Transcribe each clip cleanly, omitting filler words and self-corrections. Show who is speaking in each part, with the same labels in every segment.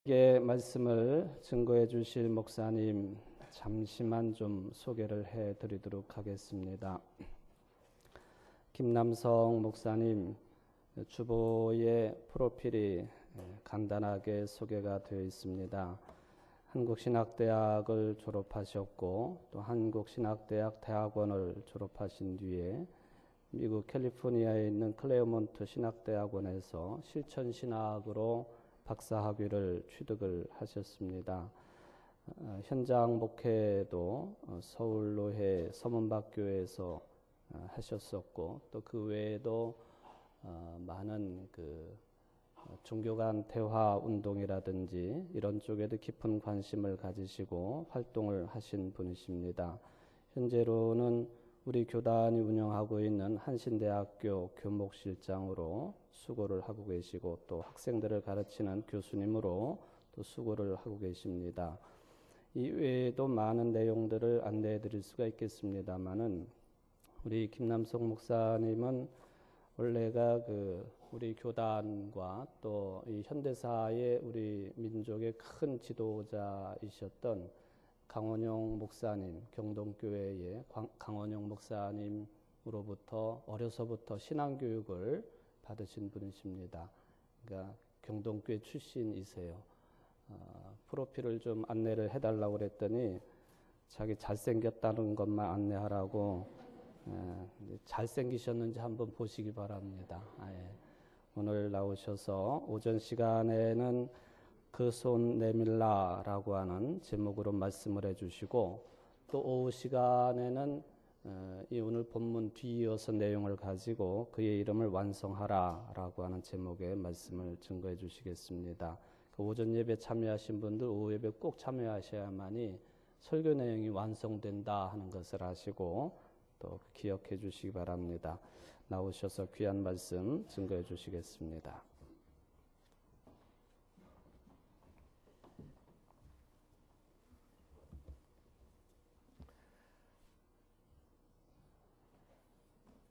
Speaker 1: 의 말씀을 증거해 주실 목사님 잠시만 좀 소개를 해 드리도록 하겠습니다. 김남성 목사님 주보의 프로필이 간단하게 소개가 되어 있습니다. 한국신학대학을 졸업하셨고 또 한국신학대학 대학원을 졸업하신 뒤에 미국 캘리포니아에 있는 클레어몬트 신학대학원에서 실천신학으로 박사학위를 취득을 하셨습니다. 현장 목회도 서울로해 서문박교에서 하셨었고 또 그 외에도 많은 종교 간 대화 운동이라든지 이런 쪽에도 깊은 관심을 가지시고 활동을 하신 분이십니다. 현재로는 우리 교단이 운영하고 있는 한신대학교 교목실장으로 수고를 하고 계시고 또 학생들을 가르치는 교수님으로 또 수고를 하고 계십니다. 이 외에도 많은 내용들을 안내해 드릴 수가 있겠습니다만은 우리 김남성 목사님은 원래가 우리 교단과 또 이 현대사의 우리 민족의 큰 지도자이셨던 강원용 목사님, 경동교회의 강원용 목사님으로부터 어려서부터 신앙교육을 받으신 분이십니다. 그러니까 경동교회 출신이세요. 프로필을 좀 안내를 해달라고 그랬더니 자기 잘생겼다는 것만 안내하라고 잘생기셨는지 한번 보시기 바랍니다. 오늘 나오셔서 오전 시간에는 그 손 내밀라라고 하는 제목으로 말씀을 해주시고 또 오후 시간에는 이 오늘 본문 뒤이어서 내용을 가지고 그의 이름을 완성하라라고 하는 제목의 말씀을 증거해 주시겠습니다. 오전 예배 참여하신 분들 오후 예배 꼭 참여하셔야만이 설교 내용이 완성된다 하는 것을 아시고 또 기억해 주시기 바랍니다. 나오셔서 귀한 말씀 증거해 주시겠습니다.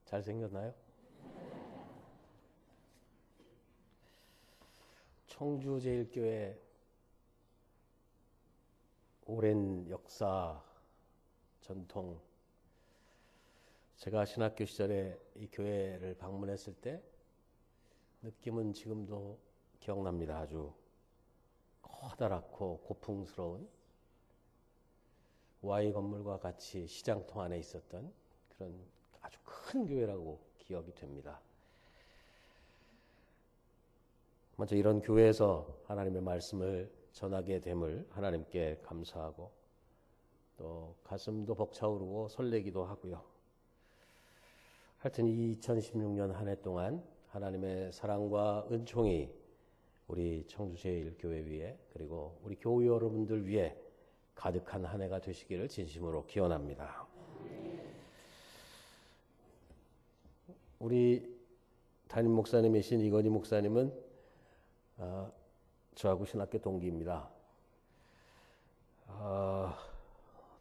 Speaker 2: 잘생겼나요? 청주제일교회 오랜 역사, 전통. 제가 신학교 시절에 이 교회를 방문했을 때 느낌은 지금도 기억납니다. 아주 커다랗고 고풍스러운 Y 건물과 같이 시장통 안에 있었던 그런 아주 큰 교회라고 기억이 됩니다. 먼저 이런 교회에서 하나님의 말씀을 전하게 됨을 하나님께 감사하고 또 가슴도 벅차오르고 설레기도 하고요. 하여튼 2016년 한 해 동안 하나님의 사랑과 은총이 우리 청주제일교회 위에 그리고 우리 교우 여러분들 위에 가득한 한 해가 되시기를 진심으로 기원합니다. 우리 담임 목사님이신 이건희 목사님은 저하고 신학교 동기입니다.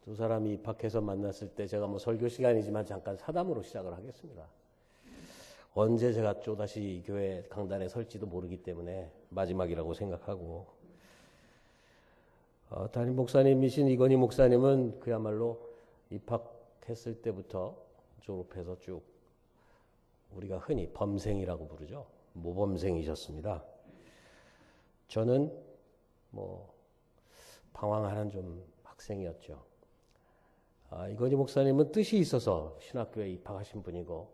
Speaker 2: 두 사람이 입학해서 만났을 때 제가 설교 시간이지만 잠깐 사담으로 시작을 하겠습니다. 언제 제가 또다시 이 교회 강단에 설지도 모르기 때문에 마지막이라고 생각하고 담임 목사님이신 이건희 목사님은 그야말로 입학했을 때부터 졸업해서 쭉 우리가 흔히 범생이라고 부르죠. 모범생이셨습니다. 저는 방황하는 좀 학생이었죠. 이건희 목사님은 뜻이 있어서 신학교에 입학하신 분이고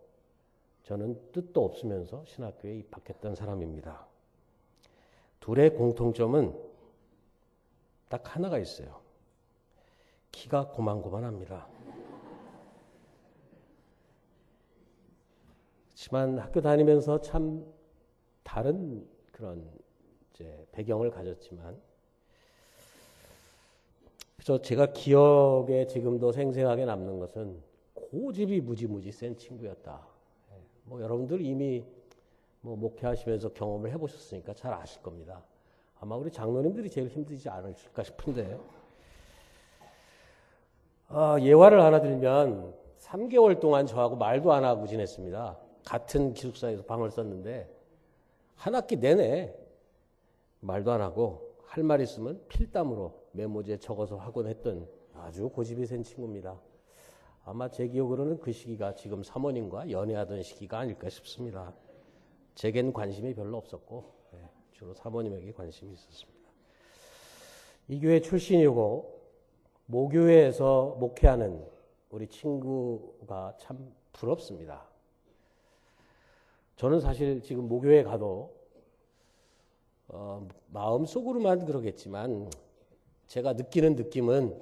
Speaker 2: 저는 뜻도 없으면서 신학교에 입학했던 사람입니다. 둘의 공통점은 딱 하나가 있어요. 키가 고만고만합니다. 그렇지만 학교 다니면서 참 다른 그런 배경을 가졌지만 그래서 제가 기억에 지금도 생생하게 남는 것은 고집이 무지무지 센 친구였다. 여러분들 이미 목회하시면서 경험을 해보셨으니까 잘 아실 겁니다. 아마 우리 장로님들이 제일 힘들지 않으실까 싶은데 예화를 하나 들면 3개월 동안 저하고 말도 안 하고 지냈습니다. 같은 기숙사에서 방을 썼는데 한 학기 내내 말도 안 하고 할 말 있으면 필담으로 메모지에 적어서 하곤 했던 아주 고집이 센 친구입니다. 아마 제 기억으로는 그 시기가 지금 사모님과 연애하던 시기가 아닐까 싶습니다. 제겐 관심이 별로 없었고 주로 사모님에게 관심이 있었습니다. 이 교회 출신이고 모교회에서 목회하는 우리 친구가 참 부럽습니다. 저는 사실 지금 모교회 가도 마음속으로만 그러겠지만 제가 느끼는 느낌은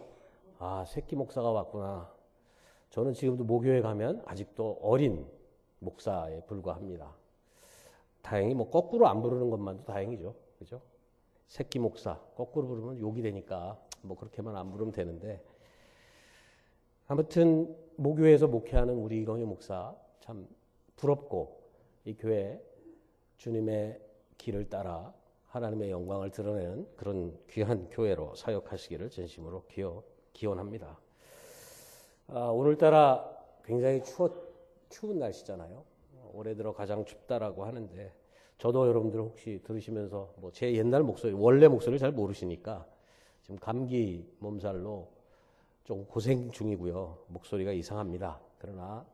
Speaker 2: 새끼 목사가 왔구나. 저는 지금도 모교회 가면 아직도 어린 목사에 불과합니다. 다행히 뭐 거꾸로 안 부르는 것만도 다행이죠. 그죠? 새끼 목사 거꾸로 부르면 욕이 되니까 뭐 그렇게만 안 부르면 되는데, 아무튼 모교회에서 목회하는 우리 이광희 목사 참 부럽고, 이 교회 주님의 길을 따라 하나님의 영광을 드러내는 그런 귀한 교회로 사역하시기를 진심으로 기원합니다. 오늘따라 굉장히 추운 날씨잖아요. 올해 들어 가장 춥다라고 하는데, 저도 여러분들 혹시 들으시면서 뭐 제 옛날 목소리, 원래 목소리를 잘 모르시니까 지금 감기 몸살로 좀 고생 중이고요. 목소리가 이상합니다. 그러나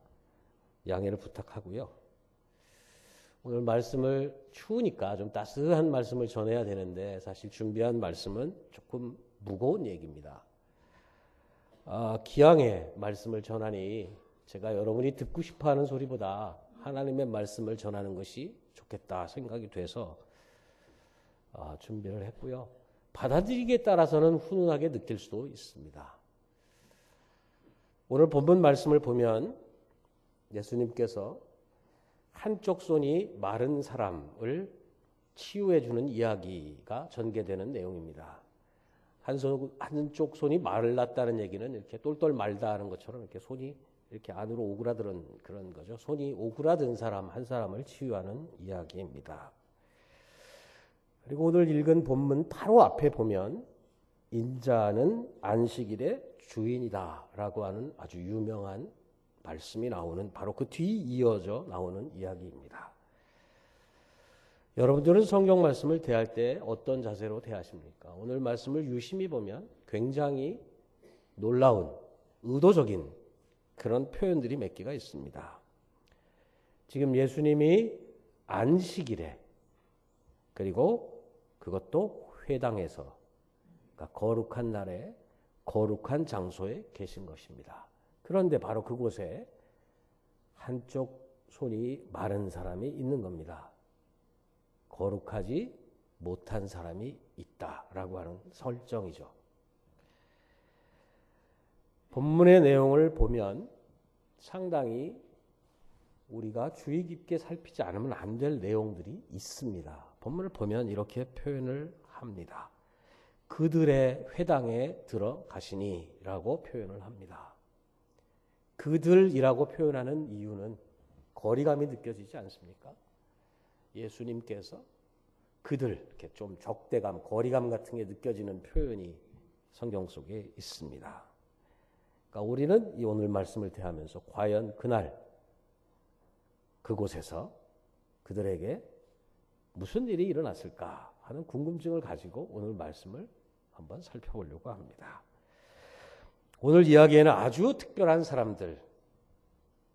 Speaker 2: 양해를 부탁하고요. 오늘 말씀을 추우니까 좀 따스한 말씀을 전해야 되는데, 사실 준비한 말씀은 조금 무거운 얘기입니다. 기왕에 말씀을 전하니 제가 여러분이 듣고 싶어하는 소리보다 하나님의 말씀을 전하는 것이 좋겠다 생각이 돼서 준비를 했고요. 받아들이기에 따라서는 훈훈하게 느낄 수도 있습니다. 오늘 본문 말씀을 보면 예수님께서 한쪽 손이 마른 사람을 치유해 주는 이야기가 전개되는 내용입니다. 한쪽 손이 말랐다는 얘기는 이렇게 똘똘 말다 하는 것처럼 이렇게 손이 이렇게 안으로 오그라드는 그런 거죠. 손이 오그라든 사람 한 사람을 치유하는 이야기입니다. 그리고 오늘 읽은 본문 바로 앞에 보면 인자는 안식일의 주인이다라고 하는 아주 유명한 말씀이 나오는, 바로 그 뒤 이어져 나오는 이야기입니다. 여러분들은 성경 말씀을 대할 때 어떤 자세로 대하십니까? 오늘 말씀을 유심히 보면 굉장히 놀라운, 의도적인 그런 표현들이 몇 개가 있습니다. 지금 예수님이 안식일에, 그리고 그것도 회당에서, 그러니까 거룩한 날에 거룩한 장소에 계신 것입니다. 그런데 바로 그곳에 한쪽 손이 마른 사람이 있는 겁니다. 거룩하지 못한 사람이 있다라고 하는 설정이죠. 본문의 내용을 보면 상당히 우리가 주의 깊게 살피지 않으면 안 될 내용들이 있습니다. 본문을 보면 이렇게 표현을 합니다. 그들의 회당에 들어가시니라고 표현을 합니다. 그들이라고 표현하는 이유는 거리감이 느껴지지 않습니까? 예수님께서 그들, 이렇게 좀 적대감, 거리감 같은 게 느껴지는 표현이 성경 속에 있습니다. 그러니까 우리는 이 오늘 말씀을 대하면서 과연 그날 그곳에서 그들에게 무슨 일이 일어났을까 하는 궁금증을 가지고 오늘 말씀을 한번 살펴보려고 합니다. 오늘 이야기에는 아주 특별한 사람들,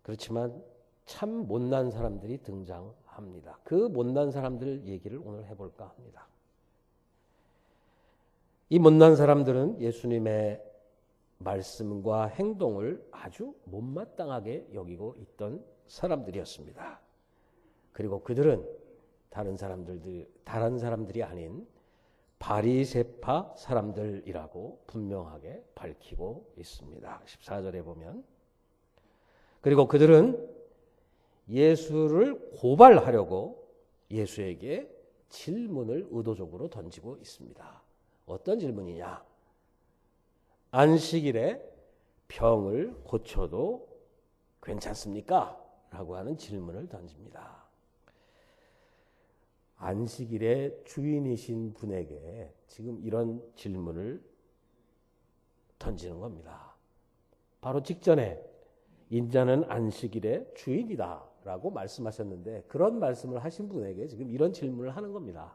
Speaker 2: 그렇지만 참 못난 사람들이 등장합니다. 그 못난 사람들 얘기를 오늘 해볼까 합니다. 이 못난 사람들은 예수님의 말씀과 행동을 아주 못마땅하게 여기고 있던 사람들이었습니다. 그리고 그들은 다른 사람들이 아닌 바리새파 사람들이라고 분명하게 밝히고 있습니다. 14절에 보면, 그리고 그들은 예수를 고발하려고 예수에게 질문을 의도적으로 던지고 있습니다. 어떤 질문이냐? 안식일에 병을 고쳐도 괜찮습니까? 라고 하는 질문을 던집니다. 안식일의 주인이신 분에게 지금 이런 질문을 던지는 겁니다. 바로 직전에 인자는 안식일의 주인이다 라고 말씀하셨는데, 그런 말씀을 하신 분에게 지금 이런 질문을 하는 겁니다.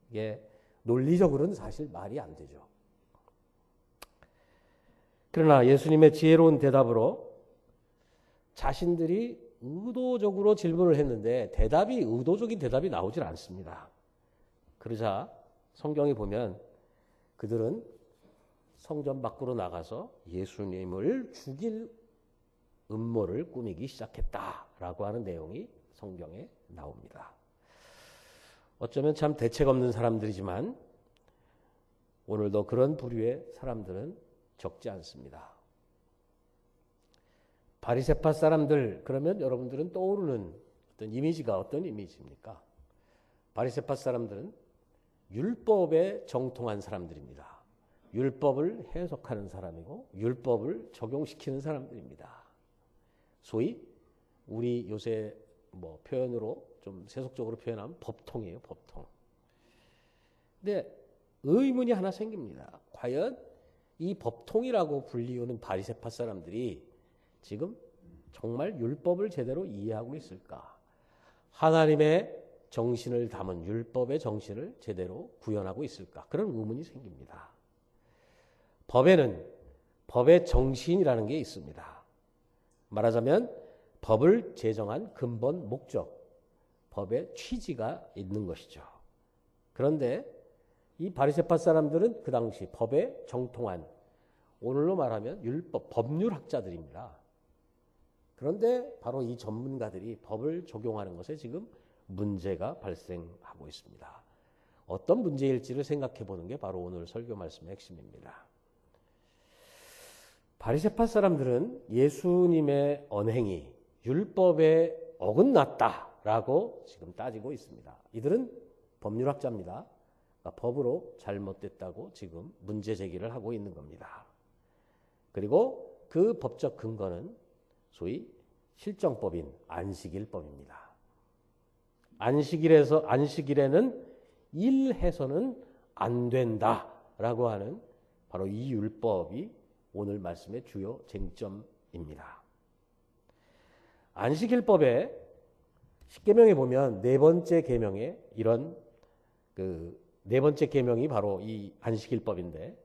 Speaker 2: 이게 논리적으로는 사실 말이 안 되죠. 그러나 예수님의 지혜로운 대답으로 자신들이 의도적으로 질문을 했는데 의도적인 대답이 나오질 않습니다. 그러자 성경에 보면 그들은 성전 밖으로 나가서 예수님을 죽일 음모를 꾸미기 시작했다라고 하는 내용이 성경에 나옵니다. 어쩌면 참 대책 없는 사람들이지만 오늘도 그런 부류의 사람들은 적지 않습니다. 바리새파 사람들 그러면 여러분들은 떠오르는 어떤 이미지가 어떤 이미지입니까? 바리새파 사람들은 율법에 정통한 사람들입니다. 율법을 해석하는 사람이고 율법을 적용시키는 사람들입니다. 소위 우리 요새 표현으로 좀 세속적으로 표현하면 법통이에요, 법통. 근데 의문이 하나 생깁니다. 과연 이 법통이라고 불리우는 바리새파 사람들이 지금 정말 율법을 제대로 이해하고 있을까? 하나님의 정신을 담은 율법의 정신을 제대로 구현하고 있을까? 그런 의문이 생깁니다. 법에는 법의 정신이라는 게 있습니다. 말하자면 법을 제정한 근본 목적, 법의 취지가 있는 것이죠. 그런데 이 바리새파 사람들은 그 당시 법에 정통한, 오늘로 말하면 율법, 법률학자들입니다. 그런데 바로 이 전문가들이 법을 적용하는 것에 지금 문제가 발생하고 있습니다. 어떤 문제일지를 생각해 보는 게 바로 오늘 설교 말씀의 핵심입니다. 바리새파 사람들은 예수님의 언행이 율법에 어긋났다라고 지금 따지고 있습니다. 이들은 법률학자입니다. 그러니까 법으로 잘못됐다고 지금 문제 제기를 하고 있는 겁니다. 그리고 그 법적 근거는 소위 실정법인 안식일법입니다. 안식일에는 일해서는 안 된다라고 하는 바로 이 율법이 오늘 말씀의 주요 쟁점입니다. 안식일법에 십계명에 보면 네 번째 계명에 이런 네 번째 계명이 바로 이 안식일법인데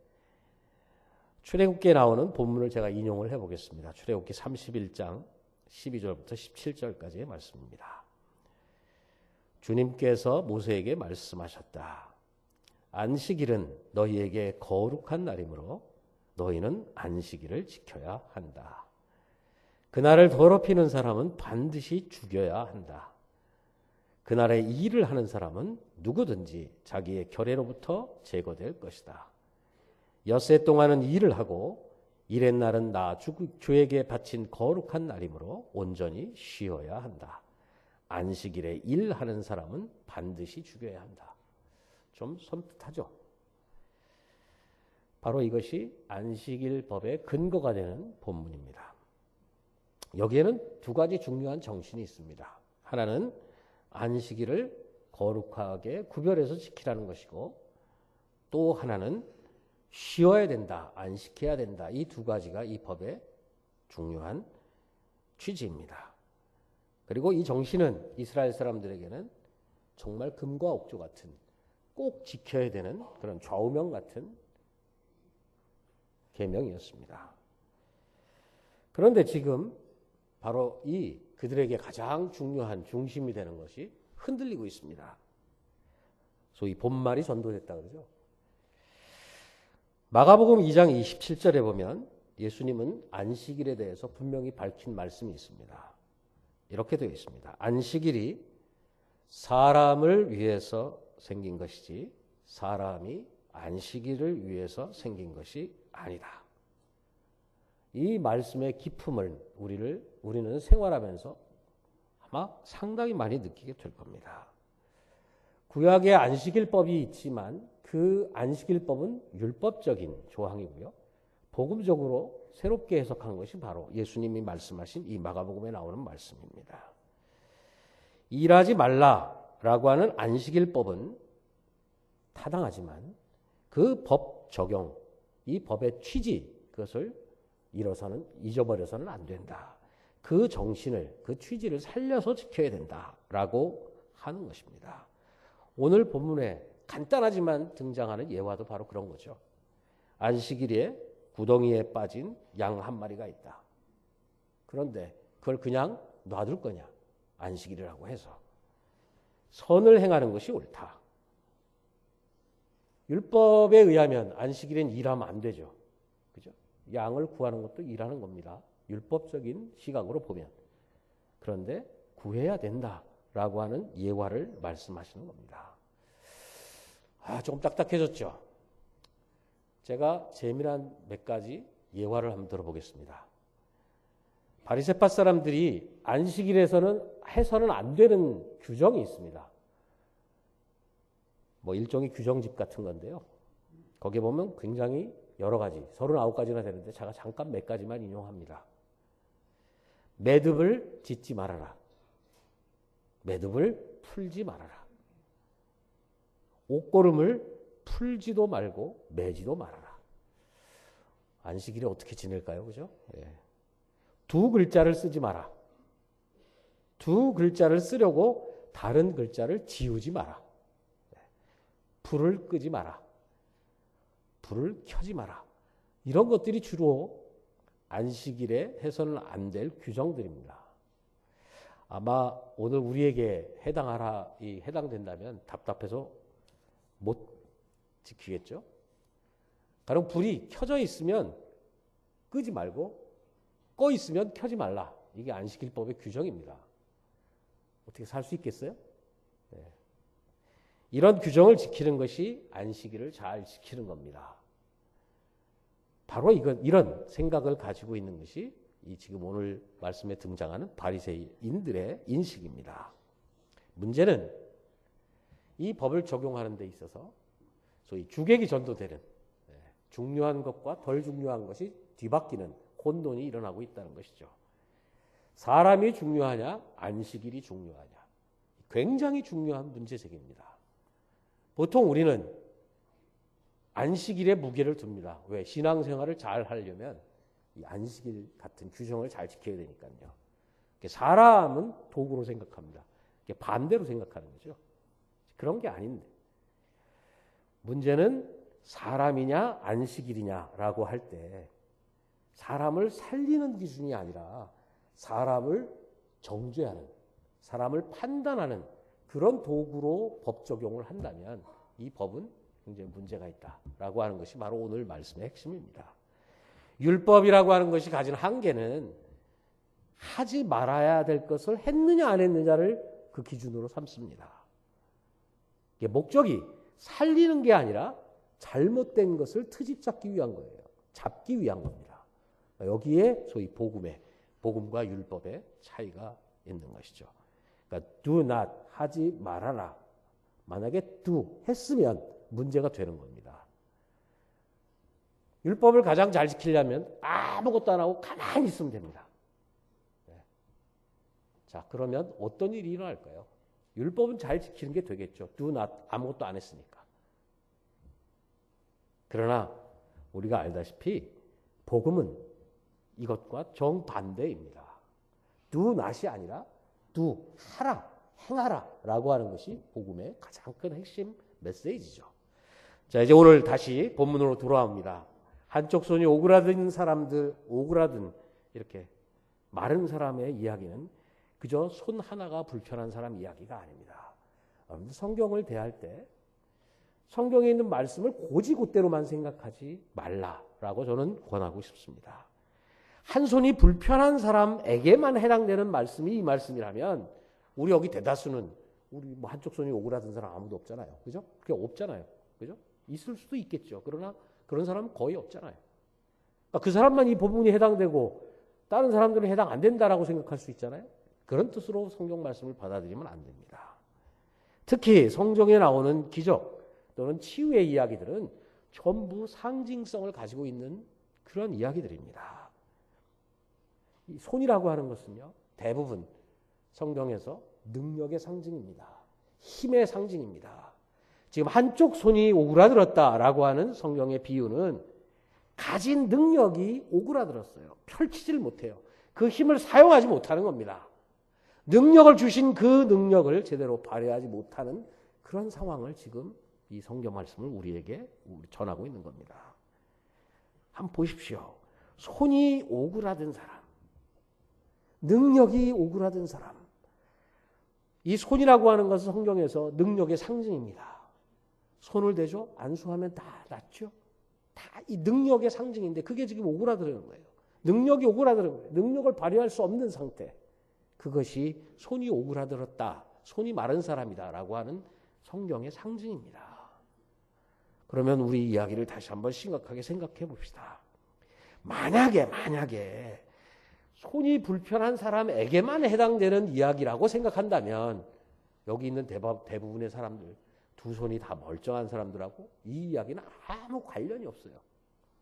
Speaker 2: 출애굽기에 나오는 본문을 제가 인용을 해보겠습니다. 출애굽기 31장 12절부터 17절까지의 말씀입니다. 주님께서 모세에게 말씀하셨다. 안식일은 너희에게 거룩한 날이므로 너희는 안식일을 지켜야 한다. 그날을 더럽히는 사람은 반드시 죽여야 한다. 그날에 일을 하는 사람은 누구든지 자기의 결례로부터 제거될 것이다. 엿새 동안은 일을 하고 일의 날은 나 주에게 바친 거룩한 날이므로 온전히 쉬어야 한다. 안식일에 일하는 사람은 반드시 죽여야 한다. 좀 섬뜩하죠? 바로 이것이 안식일법의 근거가 되는 본문입니다. 여기에는 두 가지 중요한 정신이 있습니다. 하나는 안식일을 거룩하게 구별해서 지키라는 것이고 또 하나는 쉬어야 된다, 안식해야 된다. 이 두 가지가 이 법의 중요한 취지입니다. 그리고 이 정신은 이스라엘 사람들에게는 정말 금과 옥조 같은 꼭 지켜야 되는 그런 좌우명 같은 계명이었습니다. 그런데 지금 바로 이 그들에게 가장 중요한 중심이 되는 것이 흔들리고 있습니다. 소위 본말이 전도됐다 그러죠. 마가복음 2장 27절에 보면 예수님은 안식일에 대해서 분명히 밝힌 말씀이 있습니다. 이렇게 되어 있습니다. 안식일이 사람을 위해서 생긴 것이지 사람이 안식일을 위해서 생긴 것이 아니다. 이 말씀의 기품을 우리는 생활하면서 아마 상당히 많이 느끼게 될 겁니다. 구약의 안식일법이 있지만 그 안식일법은 율법적인 조항이고요. 복음적으로 새롭게 해석한 것이 바로 예수님이 말씀하신 이 마가복음에 나오는 말씀입니다. 일하지 말라라고 하는 안식일법은 타당하지만 그 법 적용, 이 법의 취지, 그것을 잊어버려서는 안 된다. 그 정신을, 그 취지를 살려서 지켜야 된다라고 하는 것입니다. 오늘 본문에 간단하지만 등장하는 예화도 바로 그런 거죠. 안식일에 구덩이에 빠진 양 한 마리가 있다. 그런데 그걸 그냥 놔둘 거냐? 안식일이라고 해서. 선을 행하는 것이 옳다. 율법에 의하면 안식일엔 일하면 안 되죠. 그죠? 양을 구하는 것도 일하는 겁니다. 율법적인 시각으로 보면. 그런데 구해야 된다라고 하는 예화를 말씀하시는 겁니다. 조금 딱딱해졌죠? 제가 재미난 몇 가지 예화를 한번 들어보겠습니다. 바리새파 사람들이 안식일에서는 해서는 안 되는 규정이 있습니다. 뭐 일종의 규정집 같은 건데요. 거기에 보면 굉장히 여러 가지, 39가지나 되는데 제가 잠깐 몇 가지만 인용합니다. 매듭을 짓지 말아라. 매듭을 풀지 말아라. 옷고름을 풀지도 말고 매지도 말아라. 안식일에 어떻게 지낼까요? 그죠? 예. 두 글자를 쓰지 마라. 두 글자를 쓰려고 다른 글자를 지우지 마라. 불을 끄지 마라. 불을 켜지 마라. 이런 것들이 주로 안식일에 해서는 안 될 규정들입니다. 아마 오늘 우리에게 해당된다면 답답해서 못 지키겠죠? 가령 불이 켜져 있으면 끄지 말고 꺼 있으면 켜지 말라. 이게 안식일법의 규정입니다. 어떻게 살 수 있겠어요? 네. 이런 규정을 지키는 것이 안식일을 잘 지키는 겁니다. 바로 이런 생각을 가지고 있는 것이 이 지금 오늘 말씀에 등장하는 바리새인들의 인식입니다. 문제는 이 법을 적용하는 데 있어서 소위 주객이 전도되는 중요한 것과 덜 중요한 것이 뒤바뀌는 혼돈이 일어나고 있다는 것이죠. 사람이 중요하냐, 안식일이 중요하냐. 굉장히 중요한 문제제기입니다. 보통 우리는 안식일에 무게를 둡니다. 왜? 신앙생활을 잘 하려면 이 안식일 같은 규정을 잘 지켜야 되니까요. 사람은 도구로 생각합니다. 반대로 생각하는 거죠. 그런 게 아닌데. 문제는 사람이냐 안식일이냐라고 할 때 사람을 살리는 기준이 아니라 사람을 정죄하는, 사람을 판단하는 그런 도구로 법 적용을 한다면 이 법은 굉장히 문제가 있다라고 하는 것이 바로 오늘 말씀의 핵심입니다. 율법이라고 하는 것이 가진 한계는 하지 말아야 될 것을 했느냐 안 했느냐를 그 기준으로 삼습니다. 이게 목적이 살리는 게 아니라 잘못된 것을 트집 잡기 위한 거예요. 잡기 위한 겁니다. 여기에 소위 복음과 율법의 차이가 있는 것이죠. 그러니까 do not 하지 말아라. 만약에 do 했으면 문제가 되는 겁니다. 율법을 가장 잘 지키려면 아무것도 안 하고 가만히 있으면 됩니다. 네. 자, 그러면 어떤 일이 일어날까요? 율법은 잘 지키는 게 되겠죠. do not 아무것도 안 했으니까. 그러나 우리가 알다시피 복음은 이것과 정반대입니다. do not이 아니라 do, 하라, 행하라 라고 하는 것이 복음의 가장 큰 핵심 메시지죠. 자, 이제 오늘 다시 본문으로 돌아옵니다. 한쪽 손이 오그라든 이렇게 마른 사람의 이야기는 그저 손 하나가 불편한 사람 이야기가 아닙니다. 성경을 대할 때 성경에 있는 말씀을 고지고대로만 생각하지 말라라고 저는 권하고 싶습니다. 한 손이 불편한 사람에게만 해당되는 말씀이 이 말씀이라면 우리 여기 대다수는 우리 뭐 한쪽 손이 오그라든 사람 아무도 없잖아요. 그죠? 그게 없잖아요. 그죠? 있을 수도 있겠죠. 그러나 그런 사람은 거의 없잖아요. 그러니까 그 사람만 이 본문이 해당되고 다른 사람들은 해당 안 된다라고 생각할 수 있잖아요. 그런 뜻으로 성경 말씀을 받아들이면 안 됩니다. 특히 성경에 나오는 기적 또는 치유의 이야기들은 전부 상징성을 가지고 있는 그런 이야기들입니다. 이 손이라고 하는 것은요, 대부분 성경에서 능력의 상징입니다. 힘의 상징입니다. 지금 한쪽 손이 오그라들었다라고 하는 성경의 비유는 가진 능력이 오그라들었어요. 펼치질 못해요. 그 힘을 사용하지 못하는 겁니다. 능력을 주신 그 능력을 제대로 발휘하지 못하는 그런 상황을 지금 이 성경 말씀을 우리에게 전하고 있는 겁니다. 한번 보십시오. 손이 오그라든 사람, 능력이 오그라든 사람. 이 손이라고 하는 것은 성경에서 능력의 상징입니다. 손을 대죠? 안수하면 다 낫죠? 다 이 능력의 상징인데 그게 지금 오그라드는 거예요. 능력이 오그라드는 거예요. 능력을 발휘할 수 없는 상태. 그것이 손이 오그라들었다. 손이 마른 사람이다라고 하는 성경의 상징입니다. 그러면 우리 이야기를 다시 한번 심각하게 생각해 봅시다. 만약에 손이 불편한 사람에게만 해당되는 이야기라고 생각한다면 여기 있는 대부분의 사람들, 두 손이 다 멀쩡한 사람들하고 이 이야기는 아무 관련이 없어요.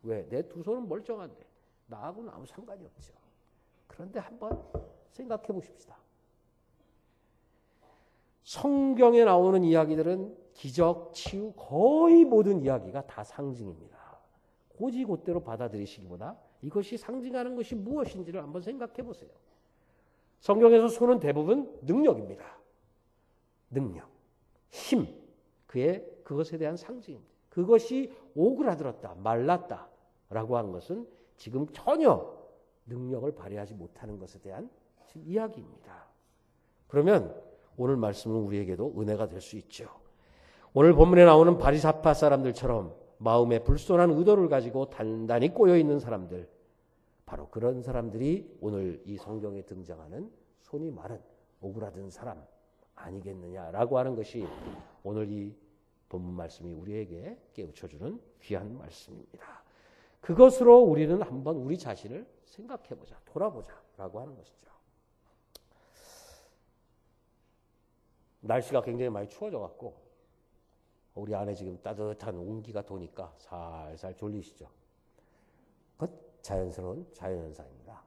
Speaker 2: 왜? 내 두 손은 멀쩡한데 나하고는 아무 상관이 없죠. 그런데 한번 생각해 보십시다. 성경에 나오는 이야기들은 기적, 치유, 거의 모든 이야기가 다 상징입니다. 고지곧대로 받아들이시기보다 이것이 상징하는 것이 무엇인지를 한번 생각해 보세요. 성경에서 손은 대부분 능력입니다. 능력, 힘, 그것에 대한 상징입니다. 그것이 오그라들었다, 말랐다라고 하는 것은 지금 전혀 능력을 발휘하지 못하는 것에 대한 이야기입니다. 그러면 오늘 말씀은 우리에게도 은혜가 될 수 있죠. 오늘 본문에 나오는 바리새파 사람들처럼 마음에 불손한 의도를 가지고 단단히 꼬여있는 사람들, 바로 그런 사람들이 오늘 이 성경에 등장하는 손이 마른 오그라든 사람 아니겠느냐라고 하는 것이 오늘 이 본문 말씀이 우리에게 깨우쳐주는 귀한 말씀입니다. 그것으로 우리는 한번 우리 자신을 생각해보자, 돌아보자라고 하는 것이죠. 날씨가 굉장히 많이 추워져 갖고 우리 안에 지금 따뜻한 온기가 도니까 살살 졸리시죠. 그건 자연스러운 자연현상입니다.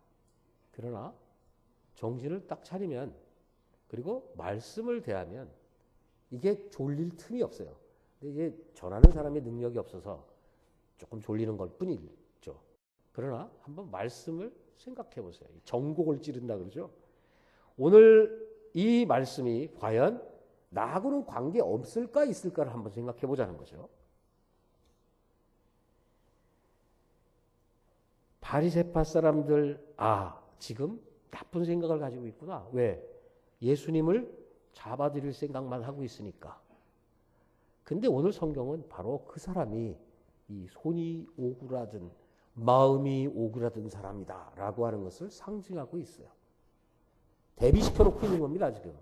Speaker 2: 그러나 정신을 딱 차리면 그리고 말씀을 대하면 이게 졸릴 틈이 없어요. 근데 이제 전하는 사람의 능력이 없어서 조금 졸리는 걸 뿐이죠. 그러나 한번 말씀을 생각해 보세요. 정곡을 찌른다 그러죠. 오늘 이 말씀이 과연 나하고는 관계 없을까 있을까를 한번 생각해 보자는 거죠. 바리새파 사람들, 지금 나쁜 생각을 가지고 있구나. 왜? 예수님을 잡아들일 생각만 하고 있으니까. 근데 오늘 성경은 바로 그 사람이 이 손이 오그라든, 마음이 오그라든 사람이다 라고 하는 것을 상징하고 있어요. 대비시켜 놓고 있는 겁니다, 지금.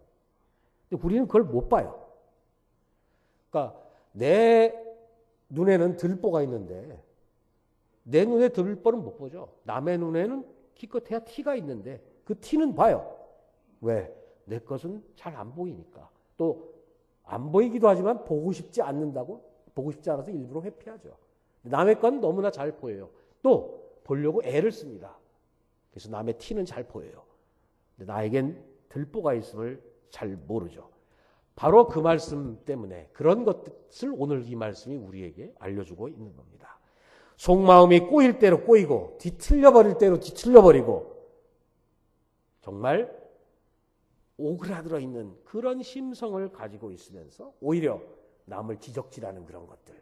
Speaker 2: 근데 우리는 그걸 못 봐요. 그러니까 내 눈에는 들보가 있는데 내 눈에 들보는 못 보죠. 남의 눈에는 기껏해야 티가 있는데 그 티는 봐요. 왜? 내 것은 잘 안 보이니까. 또 안 보이기도 하지만 보고 싶지 않는다고, 보고 싶지 않아서 일부러 회피하죠. 남의 건 너무나 잘 보여요. 또 보려고 애를 씁니다. 그래서 남의 티는 잘 보여요. 근데 나에겐 들보가 있음을 잘 모르죠. 바로 그 말씀 때문에 그런 것을 오늘 이 말씀이 우리에게 알려주고 있는 겁니다. 속마음이 꼬일 대로 꼬이고 뒤틀려버릴 대로 뒤틀려버리고 정말 오그라들어 있는 그런 심성을 가지고 있으면서 오히려 남을 지적질하는 그런 것들,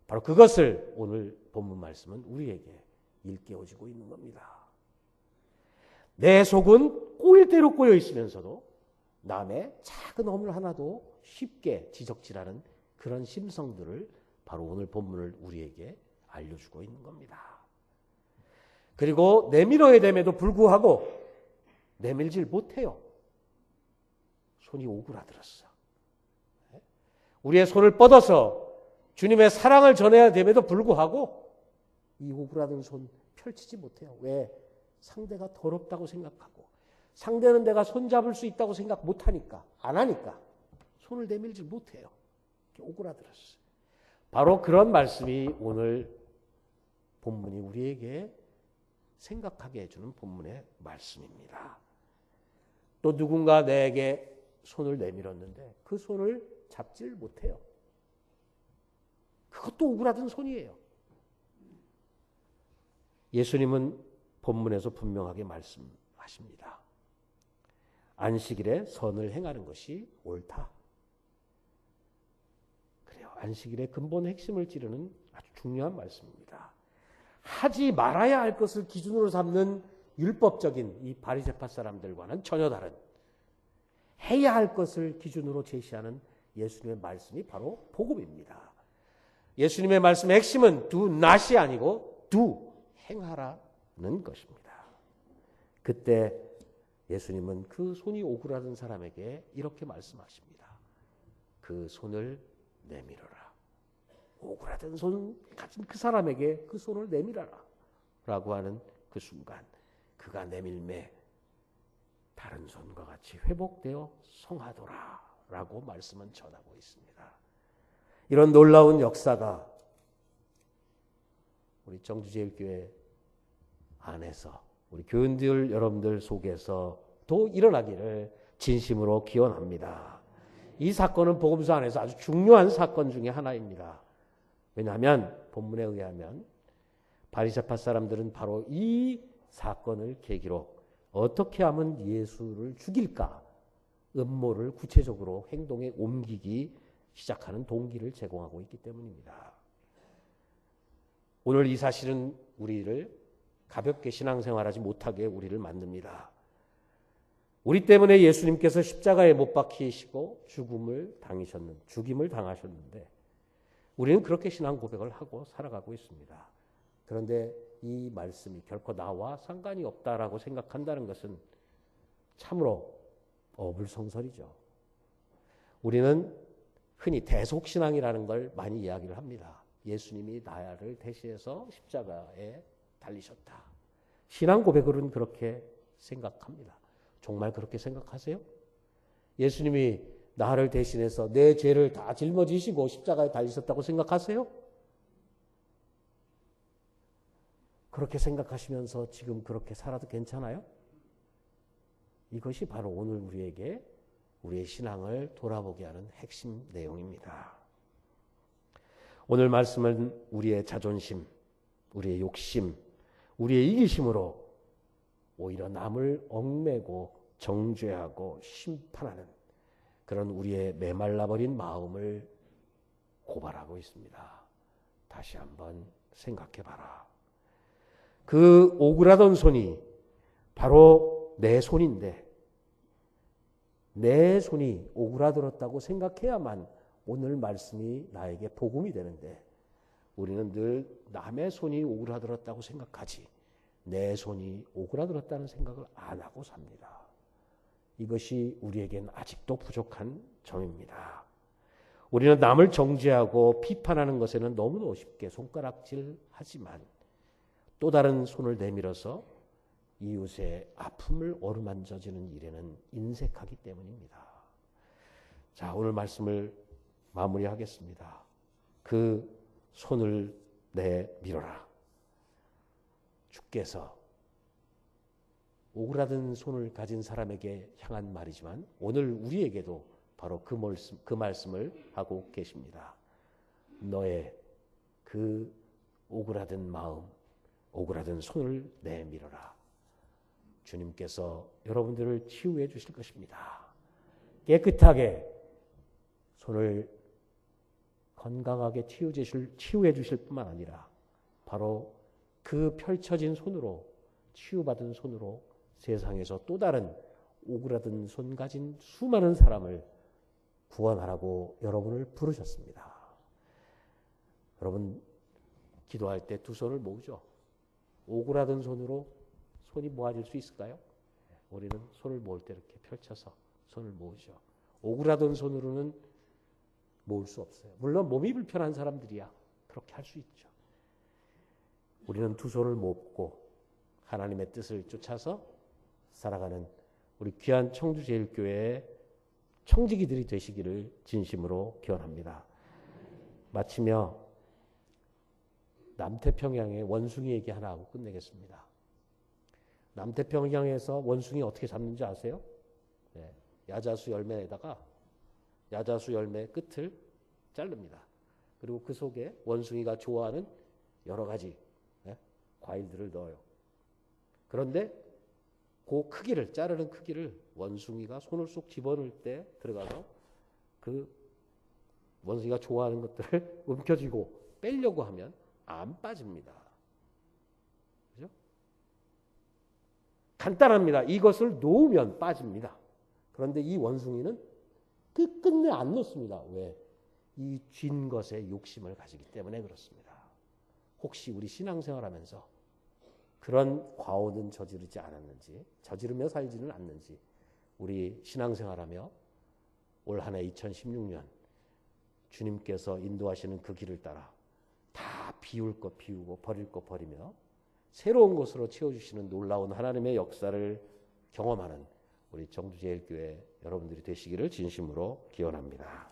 Speaker 2: 바로 그것을 오늘 본문 말씀은 우리에게 일깨워주고 있는 겁니다. 내 속은 꼬일 대로 꼬여 있으면서도 남의 작은 허물 하나도 쉽게 지적질하는 그런 심성들을 바로 오늘 본문을 우리에게 알려주고 있는 겁니다. 그리고 내밀어야 됨에도 불구하고 내밀질 못해요. 손이 오그라들었어. 우리의 손을 뻗어서 주님의 사랑을 전해야 됨에도 불구하고 이 오그라든 손 펼치지 못해요. 왜? 상대가 더럽다고 생각하고 상대는 내가 손잡을 수 있다고 생각 못하니까, 안 하니까 손을 내밀지 못해요. 오그라들었어요. 바로 그런 말씀이 오늘 본문이 우리에게 생각하게 해주는 본문의 말씀입니다. 또 누군가 내게 손을 내밀었는데 그 손을 잡질 못해요. 그것도 오그라든 손이에요. 예수님은 본문에서 분명하게 말씀하십니다. 안식일에 선을 행하는 것이 옳다. 그래요. 안식일의 근본 핵심을 찌르는 아주 중요한 말씀입니다. 하지 말아야 할 것을 기준으로 삼는 율법적인 이 바리새파 사람들과는 전혀 다른 해야 할 것을 기준으로 제시하는 예수님의 말씀이 바로 복음입니다. 예수님의 말씀의 핵심은 do not이 아니고 do, 행하라는 것입니다. 그때 예수님은 그 손이 오그라든 사람에게 이렇게 말씀하십니다. 그 손을 내밀어라. 오그라든 손 가진 그 사람에게 그 손을 내밀어라 라고 하는 그 순간 그가 내밀매 다른 손과 같이 회복되어 성하더라 라고 말씀은 전하고 있습니다. 이런 놀라운 역사가 우리 정주제일교회 안에서 우리 교인들 여러분들 속에서도 일어나기를 진심으로 기원합니다. 이 사건은 복음서 안에서 아주 중요한 사건 중에 하나입니다. 왜냐하면 본문에 의하면 바리새파 사람들은 바로 이 사건을 계기로 어떻게 하면 예수를 죽일까 음모를 구체적으로 행동에 옮기기 시작하는 동기를 제공하고 있기 때문입니다. 오늘 이 사실은 우리를 가볍게 신앙생활하지 못하게 우리를 만듭니다. 우리 때문에 예수님께서 십자가에 못 박히시고 죽임을 당하셨는데 우리는 그렇게 신앙 고백을 하고 살아가고 있습니다. 그런데 이 말씀이 결코 나와 상관이 없다라고 생각한다는 것은 참으로 어불성설이죠. 우리는 흔히 대속신앙이라는 걸 많이 이야기를 합니다. 예수님이 나를 대신해서 십자가에 달리셨다. 신앙 고백으로는 그렇게 생각합니다. 정말 그렇게 생각하세요? 예수님이 나를 대신해서 내 죄를 다 짊어지시고 십자가에 달리셨다고 생각하세요? 그렇게 생각하시면서 지금 그렇게 살아도 괜찮아요? 이것이 바로 오늘 우리에게 우리의 신앙을 돌아보게 하는 핵심 내용입니다. 오늘 말씀은 우리의 자존심, 우리의 욕심, 우리의 이기심으로 오히려 남을 얽매고 정죄하고 심판하는 그런 우리의 메말라버린 마음을 고발하고 있습니다. 다시 한번 생각해봐라. 그 오그라든 손이 바로 내 손인데 내 손이 오그라들었다고 생각해야만 오늘 말씀이 나에게 복음이 되는데 우리는 늘 남의 손이 오그라들었다고 생각하지 내 손이 오그라들었다는 생각을 안 하고 삽니다. 이것이 우리에겐 아직도 부족한 점입니다. 우리는 남을 정죄하고 비판하는 것에는 너무도 쉽게 손가락질하지만 또 다른 손을 내밀어서 이웃의 아픔을 어루만져주는 일에는 인색하기 때문입니다. 자, 오늘 말씀을 마무리하겠습니다. 그 손을 내밀어라. 주께서 오그라든 손을 가진 사람에게 향한 말이지만 오늘 우리에게도 바로 그 말씀을 하고 계십니다. 너의 그 오그라든 마음, 오그라든 손을 내밀어라. 주님께서 여러분들을 치유해 주실 것입니다. 깨끗하게 손을 건강하게 치유해 주실 뿐만 아니라 바로 그 펼쳐진 손으로 치유받은 손으로 세상에서 또 다른 오그라든 손 가진 수많은 사람을 구원하라고 여러분을 부르셨습니다. 여러분 기도할 때 두 손을 모으죠. 오그라든 손으로 손이 모아질 수 있을까요? 우리는 손을 모을 때 이렇게 펼쳐서 손을 모으죠. 오그라든 손으로는 모을 수 없어요. 물론 몸이 불편한 사람들이야 그렇게 할 수 있죠. 우리는 두 손을 모으고 하나님의 뜻을 쫓아서 살아가는 우리 귀한 청주제일교회의 청지기들이 되시기를 진심으로 기원합니다. 마치며 남태평양의 원숭이 얘기 하나 하고 끝내겠습니다. 남태평양에서 원숭이 어떻게 잡는지 아세요? 네, 야자수 열매에다가 야자수 열매 끝을 자릅니다. 그리고 그 속에 원숭이가 좋아하는 여러 가지 과일들을 넣어요. 그런데 그 크기를 자르는 크기를 원숭이가 손을 쏙 집어넣을 때 들어가서 그 원숭이가 좋아하는 것들을 움켜쥐고 빼려고 하면 안 빠집니다. 그죠? 간단합니다. 이것을 놓으면 빠집니다. 그런데 이 원숭이는 끝끝내 안 놓습니다. 왜? 이 쥔 것에 욕심을 가지기 때문에 그렇습니다. 혹시 우리 신앙생활하면서 그런 과오는 저지르지 않았는지, 저지르며 살지는 않는지, 우리 신앙생활하며 올 한 해 2016년 주님께서 인도하시는 그 길을 따라 다 비울 것 비우고 버릴 것 버리며 새로운 것으로 채워주시는 놀라운 하나님의 역사를 경험하는 우리 정두제일교회 여러분들이 되시기를 진심으로 기원합니다.